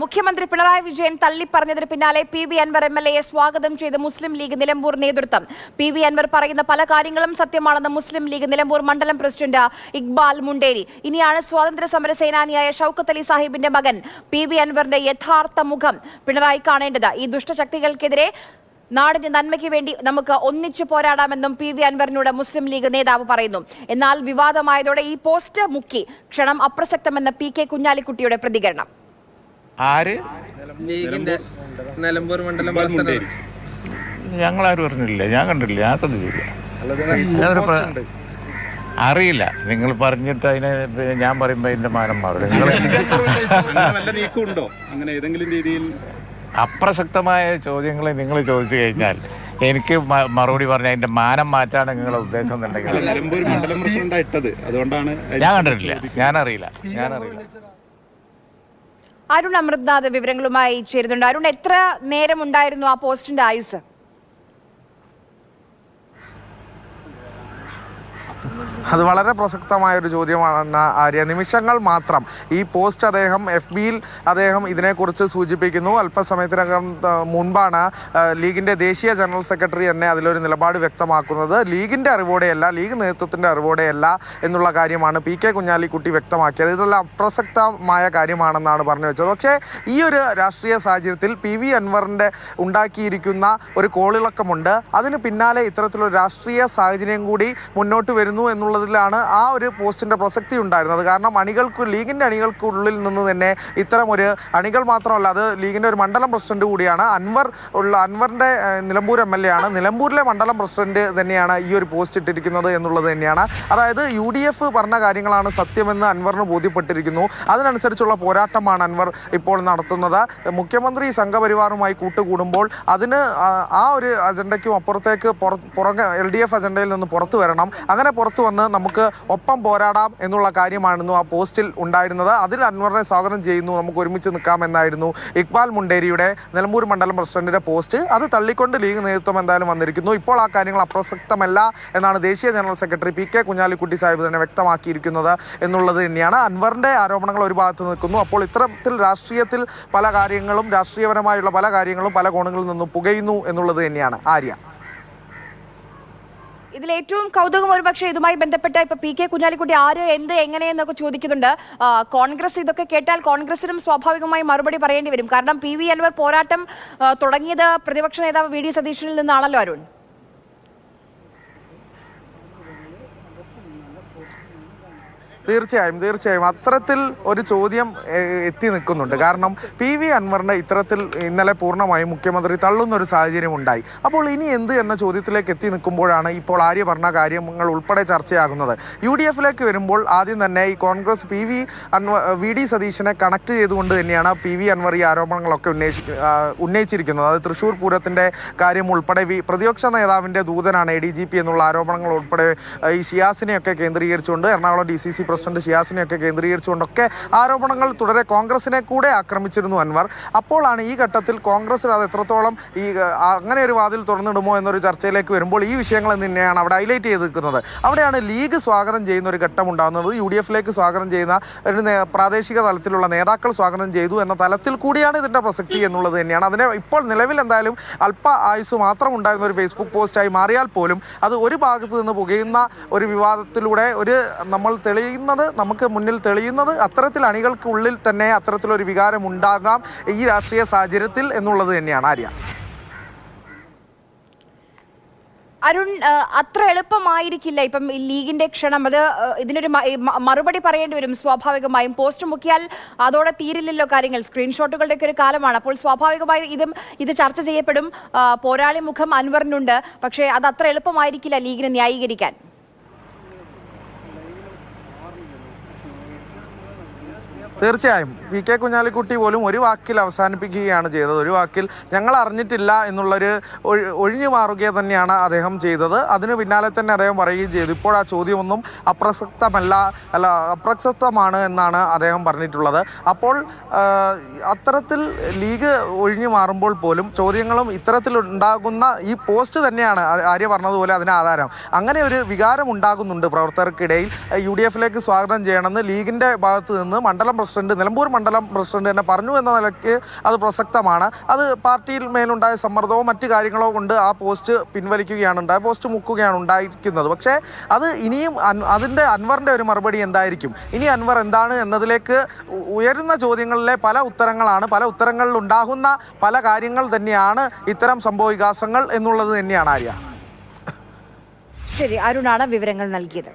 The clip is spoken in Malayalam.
മുഖ്യമന്ത്രി പിണറായി വിജയൻ തള്ളിപ്പറഞ്ഞതിന് പിന്നാലെ PV അൻവർ MLAയെ സ്വാഗതം ചെയ്ത് മുസ്ലിം ലീഗ് നിലമ്പൂർ നേതൃത്വം. PV അൻവർ പറയുന്ന പല കാര്യങ്ങളും സത്യമാണെന്ന് മുസ്ലിം ലീഗ് നിലമ്പൂർ മണ്ഡലം പ്രസിഡന്റ് ഇക്ബാൽ മുണ്ടേരി. ഇനിയാണ് സ്വാതന്ത്ര്യ സമര സേനാനിയായ ഷൗക്കത്ത് അലി സാഹിബിന്റെ മകൻ PV അൻവറിന്റെ യഥാർത്ഥ മുഖം പിണറായി കാണേണ്ടത്. ഈ ദുഷ്ടശക്തികൾക്കെതിരെ നാടിന്റെ നന്മയ്ക്ക് വേണ്ടി നമുക്ക് ഒന്നിച്ചു പോരാടാമെന്നും PV അൻവറിനോട് മുസ്ലിം ലീഗ് നേതാവ് പറയുന്നു. എന്നാൽ വിവാദമായതോടെ ഈ പോസ്റ്റ് മുക്കി. ക്ഷണം അപ്രസക്തമെന്ന PK കുഞ്ഞാലിക്കുട്ടിയുടെ പ്രതികരണം. നിലമ്പൂർ മണ്ഡലം ഞങ്ങളാരും പറഞ്ഞില്ല, ഞാൻ കണ്ടില്ല, ഞാൻ ശ്രദ്ധിച്ചില്ല, അറിയില്ല. നിങ്ങൾ പറഞ്ഞിട്ട് അതിനെ ഞാൻ പറയുമ്പോ അതിന്റെ മാനം മാറും. അപ്രസക്തമായ ചോദ്യങ്ങൾ നിങ്ങൾ ചോദിച്ചു കഴിഞ്ഞാൽ എനിക്ക് മറുപടി പറഞ്ഞ അതിന്റെ മാനം മാറ്റാണ് നിങ്ങളുടെ ഉദ്ദേശം എന്നുണ്ടെങ്കിൽ ഞാൻ കണ്ടിട്ടില്ല, ഞാനറിയില്ല. അരുൺ അമൃത്നാഥ് വിവരങ്ങളുമായി ചേരുന്നുണ്ട്. അരുൺ, എത്ര നേരം ഉണ്ടായിരുന്നു ആ പോസ്റ്റിന്റെ ആയുസ്? അത് വളരെ പ്രസക്തമായൊരു ചോദ്യമാണ് ആര്യ. നിമിഷങ്ങൾ മാത്രം ഈ പോസ്റ്റ് അദ്ദേഹം FBയിൽ അദ്ദേഹം ഇതിനെക്കുറിച്ച് സൂചിപ്പിക്കുന്നു. അല്പസമയത്തിനകം മുൻപാണ് ലീഗിൻ്റെ ദേശീയ ജനറൽ സെക്രട്ടറി തന്നെ അതിലൊരു നിലപാട് വ്യക്തമാക്കുന്നത്. ലീഗിൻ്റെ അറിവോടെയല്ല, ലീഗ് നേതൃത്വത്തിൻ്റെ അറിവോടെയല്ല എന്നുള്ള കാര്യമാണ് PK കുഞ്ഞാലിക്കുട്ടി വ്യക്തമാക്കിയത്. ഇതെല്ലാം അപ്രസക്തമായ കാര്യമാണെന്നാണ് പറഞ്ഞു വെച്ചത്. പക്ഷേ ഈ ഒരു രാഷ്ട്രീയ സാഹചര്യത്തിൽ PV അൻവറിൻ്റെ ഉണ്ടാക്കിയിരിക്കുന്ന ഒരു കോളിളക്കമുണ്ട്. അതിന് പിന്നാലെ ഇത്തരത്തിലൊരു രാഷ്ട്രീയ സാഹചര്യം കൂടി മുന്നോട്ട് വരുന്നു എന്നുള്ളതിലാണ് ആ ഒരു പോസ്റ്റിൻ്റെ പ്രസക്തി ഉണ്ടായിരുന്നത്. കാരണം ലീഗിൻ്റെ അണികൾക്കുള്ളിൽ നിന്ന് തന്നെ ഇത്തരം ഒരു അണികൾ മാത്രമല്ല, അത് ലീഗിൻ്റെ ഒരു മണ്ഡലം പ്രസിഡന്റ് കൂടിയാണ് അൻവറിൻ്റെ നിലമ്പൂർ MLA ആണ്. നിലമ്പൂരിലെ മണ്ഡലം പ്രസിഡന്റ് തന്നെയാണ് ഈ ഒരു പോസ്റ്റ് ഇട്ടിരിക്കുന്നത് എന്നുള്ളത് തന്നെയാണ്. അതായത് UDF പറഞ്ഞ കാര്യങ്ങളാണ് സത്യമെന്ന് അൻവറിന് ബോധ്യപ്പെട്ടിരിക്കുന്നു. അതിനനുസരിച്ചുള്ള പോരാട്ടമാണ് അൻവർ ഇപ്പോൾ നടത്തുന്നത്. മുഖ്യമന്ത്രി സംഘപരിവാറുമായി കൂട്ടുകൂടുമ്പോൾ അതിന് ആ ഒരു അജണ്ടയ്ക്കും അപ്പുറത്തേക്ക് LDF അജണ്ടയിൽ നിന്ന് പുറത്തു വരണം. അങ്ങനെ പുറത്തു വന്ന് നമുക്ക് ഒപ്പം പോരാടാം എന്നുള്ള കാര്യമായിരുന്നു ആ പോസ്റ്റിൽ ഉണ്ടായിരുന്നത്. അതിൽ അൻവറിനെ സ്വാഗതം ചെയ്യുന്നു, നമുക്ക് ഒരുമിച്ച് നിൽക്കാമെന്നായിരുന്നു ഇക്ബാൽ മുണ്ടേരിയുടെ നിലമ്പൂർ മണ്ഡലം പ്രസിഡന്റിന്റെ പോസ്റ്റ്. അത് തള്ളിക്കൊണ്ട് ലീഗ് നേതൃത്വം എന്തായാലും വന്നിരിക്കുന്നു. ഇപ്പോൾ ആ കാര്യങ്ങൾ അപ്രസക്തമല്ല എന്നാണ് ദേശീയ general secretary PK Kunhalikutty Sahib തന്നെ വ്യക്തമാക്കിയിരിക്കുന്നത് എന്നുള്ളത് തന്നെയാണ്. അൻവറിന്റെ ആരോപണങ്ങൾ ഒരു ഭാഗത്ത് നിൽക്കുന്നു. അപ്പോൾ ഇത്തരത്തിൽ രാഷ്ട്രീയത്തിൽ പല കാര്യങ്ങളും, രാഷ്ട്രീയപരമായുള്ള പല കാര്യങ്ങളും പല കോണുകളിൽ നിന്നും പുകയുന്നു എന്നുള്ളത് തന്നെയാണ് ആര്യ. ഇതിൽ ഏറ്റവും കൗതുകം ഒരുപക്ഷെ ഇതുമായി ബന്ധപ്പെട്ട് ഇപ്പൊ PK കുഞ്ഞാലിക്കുട്ടി ആര് എന്ത് എങ്ങനെയെന്നൊക്കെ ചോദിക്കുന്നുണ്ട്. കോൺഗ്രസ് ഇതൊക്കെ കേട്ടാൽ കോൺഗ്രസിനും സ്വാഭാവികമായി മറുപടി പറയേണ്ടി വരും. കാരണം PV അൻവർ പോരാട്ടം തുടങ്ങിയത് പ്രതിപക്ഷ നേതാവ് VD സതീശനിൽ നിന്നാണല്ലോ അരുൺ. തീർച്ചയായും അത്തരത്തിൽ ഒരു ചോദ്യം എത്തി നിൽക്കുന്നുണ്ട്. കാരണം PV അൻവറിനെ ഇത്തരത്തിൽ ഇന്നലെ പൂർണ്ണമായും മുഖ്യമന്ത്രി തള്ളുന്ന ഒരു സാഹചര്യം ഉണ്ടായി. അപ്പോൾ ഇനി എന്ത് എന്ന ചോദ്യത്തിലേക്ക് എത്തി നിൽക്കുമ്പോഴാണ് ഇപ്പോൾ ആര്യ പറഞ്ഞ കാര്യങ്ങൾ ഉൾപ്പെടെ ചർച്ചയാകുന്നത്. UDFിലേക്ക് വരുമ്പോൾ ആദ്യം തന്നെ ഈ കോൺഗ്രസ് VD സതീശനെ കണക്ട് ചെയ്തുകൊണ്ട് തന്നെയാണ് PV അൻവർ ഈ ആരോപണങ്ങളൊക്കെ ഉന്നയിച്ചിരിക്കുന്നത്. അത് തൃശ്ശൂർ പൂരത്തിൻ്റെ കാര്യം ഉൾപ്പെടെ പ്രതിപക്ഷ നേതാവിൻ്റെ ദൂതനാണ് ADGP എന്നുള്ള ആരോപണങ്ങൾ ഉൾപ്പെടെ ഈ ഷിയാസിനെയൊക്കെ കേന്ദ്രീകരിച്ചുകൊണ്ട്, എറണാകുളം DCC പ്രസിഡന്റ് ഷിയാസിനെയൊക്കെ കേന്ദ്രീകരിച്ചുകൊണ്ടൊക്കെ ആരോപണങ്ങൾ തുടരെ കോൺഗ്രസിനെ കൂടെ ആക്രമിച്ചിരുന്നു അൻവർ. അപ്പോഴാണ് ഈ ഘട്ടത്തിൽ കോൺഗ്രസിൽ അത് എത്രത്തോളം അങ്ങനെ ഒരു വാതിൽ തുറന്നിടുമോ എന്നൊരു ചർച്ചയിലേക്ക് വരുമ്പോൾ ഈ വിഷയങ്ങൾ തന്നെയാണ് അവിടെ ഹൈലൈറ്റ് ചെയ്ത് നിൽക്കുന്നത്. അവിടെയാണ് ലീഗ് സ്വാഗതം ചെയ്യുന്ന ഒരു ഘട്ടം ഉണ്ടാകുന്നത്. UDFിലേക്ക് സ്വാഗതം ചെയ്യുന്ന ഒരു പ്രാദേശിക തലത്തിലുള്ള നേതാക്കൾ സ്വാഗതം ചെയ്തു എന്ന തലത്തിൽ കൂടിയാണ് ഇതിൻ്റെ പ്രസക്തി എന്നുള്ളത് തന്നെയാണ്. അതിനെ ഇപ്പോൾ നിലവിൽ എന്തായാലും അല്പ ആയുസ് മാത്രം ഉണ്ടായിരുന്ന ഒരു ഫേസ്ബുക്ക് പോസ്റ്റായി മാറിയാൽ പോലും അത് ഒരു ഭാഗത്ത് നിന്ന് പുകയുന്ന ഒരു വിവാദത്തിലൂടെ നമുക്ക് മുന്നിൽ തെളിയുന്നത് അത്തരത്തിൽ അണികൾക്കുള്ളിൽ തന്നെ അത്തരത്തിലൊരു വികാരം ഉണ്ടാകാം ഈ രാഷ്ട്രീയ സാഹചര്യത്തിൽ എന്നുള്ളത് തന്നെയാണ് ആര്യ. അരുൺ, അത്ര എളുപ്പമായിരിക്കില്ല ഇപ്പം ലീഗിന്റെ ക്ഷണം. അത് ഇതിനൊരു മറുപടി പറയേണ്ടി വരും സ്വാഭാവികമായും. പോസ്റ്റ് മുക്കിയാൽ അതോടെ തീരില്ലല്ലോ കാര്യങ്ങൾ. സ്ക്രീൻഷോട്ടുകളുടെ ഒക്കെ ഒരു കാലമാണ്. അപ്പോൾ സ്വാഭാവികമായി ഇത് ചർച്ച ചെയ്യപ്പെടും. പോരാളി മുഖം അൻവറിനുണ്ട്. പക്ഷേ അത് അത്ര എളുപ്പമായിരിക്കില്ല ലീഗിനെ ന്യായീകരിക്കാൻ. തീർച്ചയായും PK കുഞ്ഞാലിക്കുട്ടി പോലും ഒരു വാക്കിൽ അവസാനിപ്പിക്കുകയാണ് ചെയ്തത്. ഒരു വാക്കിൽ ഞങ്ങൾ അറിഞ്ഞിട്ടില്ല എന്നുള്ളൊരു ഒഴിഞ്ഞു മാറുക തന്നെയാണ് അദ്ദേഹം ചെയ്തത്. അതിന് പിന്നാലെ തന്നെ അദ്ദേഹം പറയുകയും ചെയ്തു ഇപ്പോൾ ആ ചോദ്യമൊന്നും അപ്രസക്തമാണ് എന്നാണ് അദ്ദേഹം പറഞ്ഞിട്ടുള്ളത്. അപ്പോൾ അത്തരത്തിൽ ലീഗ് ഒഴിഞ്ഞു മാറുമ്പോൾ പോലും ചോദ്യങ്ങളും ഇത്തരത്തിലുണ്ടാകുന്ന ഈ പോസ്റ്റ് തന്നെയാണ് ആര്യ പറഞ്ഞതുപോലെ അതിന് ആധാരം. അങ്ങനെ ഒരു വികാരം ഉണ്ടാകുന്നുണ്ട് പ്രവർത്തകർക്കിടയിൽ. UDFിലേക്ക് സ്വാഗതം ചെയ്യണമെന്ന് ലീഗിൻ്റെ ഭാഗത്ത് നിന്ന് മണ്ഡലം പ്രസിഡന്റ്, നിലമ്പൂർ മണ്ഡലം പ്രസിഡന്റ് തന്നെ പറഞ്ഞു എന്ന നിലയ്ക്ക് അത് പ്രസക്തമാണ്. അത് പാർട്ടിയിൽ മേലുണ്ടായ സമ്മർദ്ദമോ മറ്റു കാര്യങ്ങളോ കൊണ്ട് ആ പോസ്റ്റ് പിൻവലിക്കുകയാണ് ഉണ്ടായത്, പോസ്റ്റ് മുക്കുകയാണ് ഉണ്ടായിരിക്കുന്നത്. പക്ഷേ അത് ഇനിയും അതിൻ്റെ അൻവറിൻ്റെ ഒരു മറുപടി എന്തായിരിക്കും, ഇനി അൻവർ എന്താണ് എന്നതിലേക്ക് ഉയരുന്ന ചോദ്യങ്ങളിലെ പല ഉത്തരങ്ങളിൽ ഉണ്ടാകുന്ന പല കാര്യങ്ങൾ തന്നെയാണ് ഇത്തരം സംഭവവികാസങ്ങൾ എന്നുള്ളത് തന്നെയാണ് ആര്യ. ശരി, അരുണാണ് വിവരങ്ങൾ നൽകിയത്.